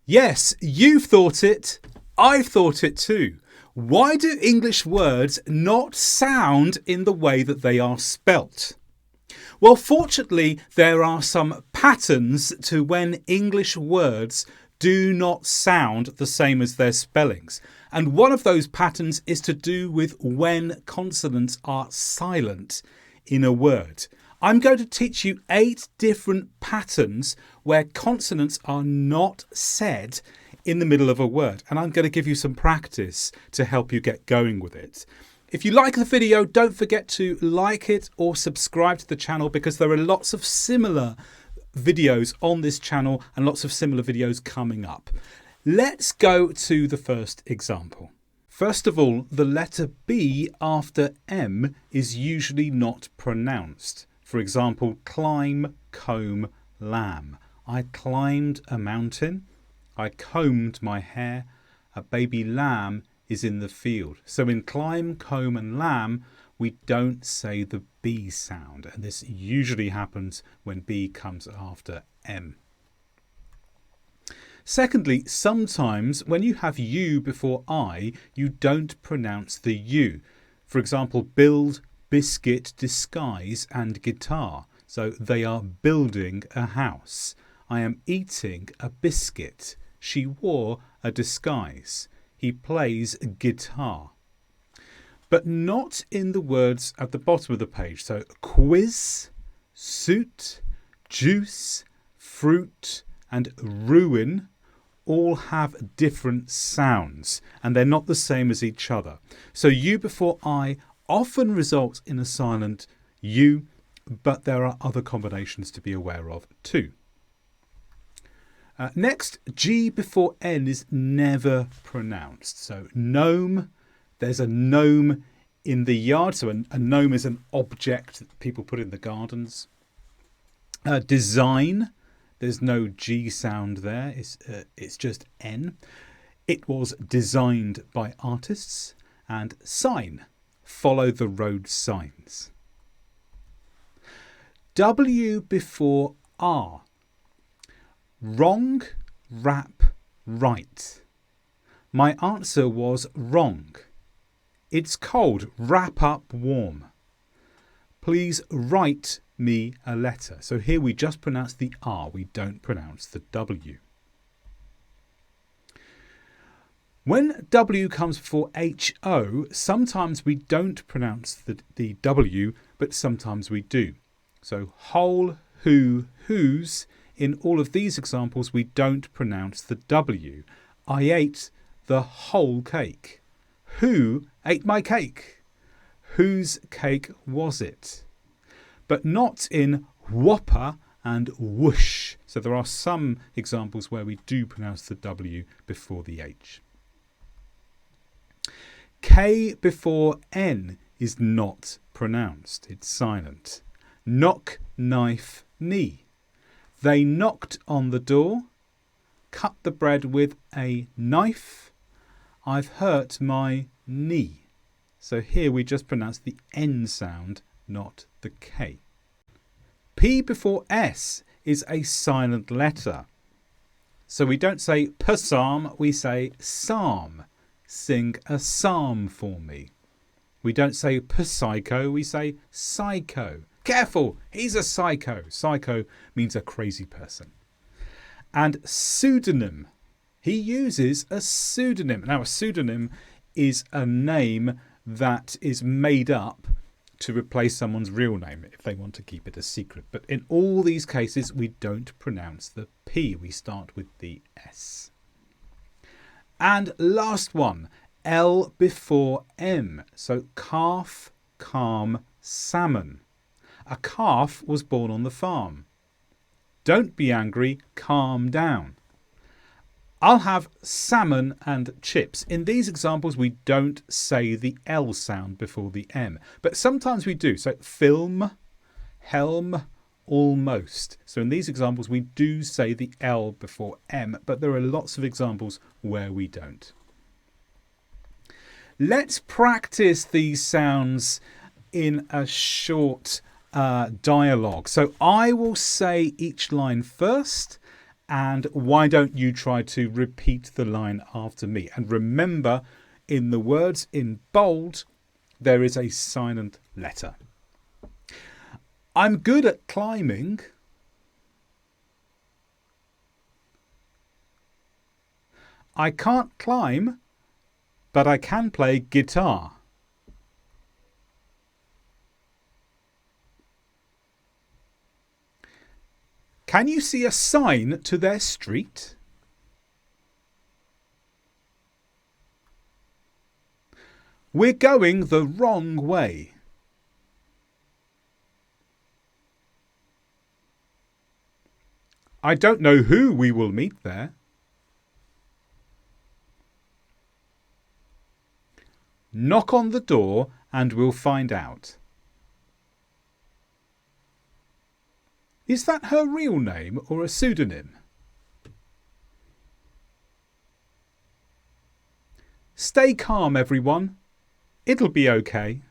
Yes, you've thought it. I've thought it too. Why do English words not sound in the way that they are spelt? Well, fortunately, there are some patterns to when English words do not sound the same as their spellings. And one of those patterns is to do with when consonants are silent in a word. I'm going to teach you 8 different patterns where consonants are not said in the middle of a word. And I'm going to give you some practice to help you get going with it. If you like the video, don't forget to like it or subscribe to the channel because there are lots of similar videos on this channel and lots of similar videos coming up. Let's go to the first example. First of all, the letter B after M is usually not pronounced. For example, climb, comb, lamb. I climbed a mountain. I combed my hair. A baby lamb is in the field. So in climb, comb and lamb, we don't say the B sound. And this usually happens when B comes after M. Secondly, sometimes when you have U before I, you don't pronounce the U. For example, build, biscuit, disguise and guitar. So they are building a house. I am eating a biscuit. She wore a disguise. He plays guitar. But not in the words at the bottom of the page. So quiz, suit, juice, fruit and ruin all have different sounds and they're not the same as each other. So U before I often results in a silent U, but there are other combinations to be aware of too. Next, G before N is never pronounced. So gnome, there's a gnome in the yard. So a gnome is an object that people put in the gardens. Design, there's no G sound there. It's just N. It was designed by artists. And sign, follow the road signs. W before R. Wrong, rap, right. My answer was wrong. It's cold, wrap up warm. Please write me a letter. So here we just pronounce the R, we don't pronounce the W. When W comes before HO, sometimes we don't pronounce the W, but sometimes we do. So whole, who, whose. In all of these examples, we don't pronounce the W. I ate the whole cake. Who ate my cake? Whose cake was it? But not in whopper and whoosh. So there are some examples where we do pronounce the W before the H. K before N is not pronounced. It's silent. Knock, knife, knee. They knocked on the door, cut the bread with a knife. I've hurt my knee. So here we just pronounce the N sound, not the K. P before S is a silent letter. So we don't say psalm, we say psalm. Sing a psalm for me. We don't say psycho, we say psycho. Careful, he's a psycho. Psycho means a crazy person. And pseudonym. He uses a pseudonym. Now, a pseudonym is a name that is made up to replace someone's real name if they want to keep it a secret. But in all these cases, we don't pronounce the P. We start with the S. And last one, L before M. So calf, calm, salmon. A calf was born on the farm. Don't be angry, calm down. I'll have salmon and chips. In these examples, we don't say the L sound before the M, but sometimes we do. So film, helm, almost. So in these examples, we do say the L before M, but there are lots of examples where we don't. Let's practice these sounds in a short dialogue. So I will say each line first And why don't you try to repeat the line after me? And remember, in the words in bold, there is a silent letter. I'm good at climbing. I can't climb, but I can play guitar. Can you see a sign to their street? We're going the wrong way. I don't know who we will meet there. Knock on the door and we'll find out. Is that her real name or a pseudonym? Stay calm, everyone. It'll be okay.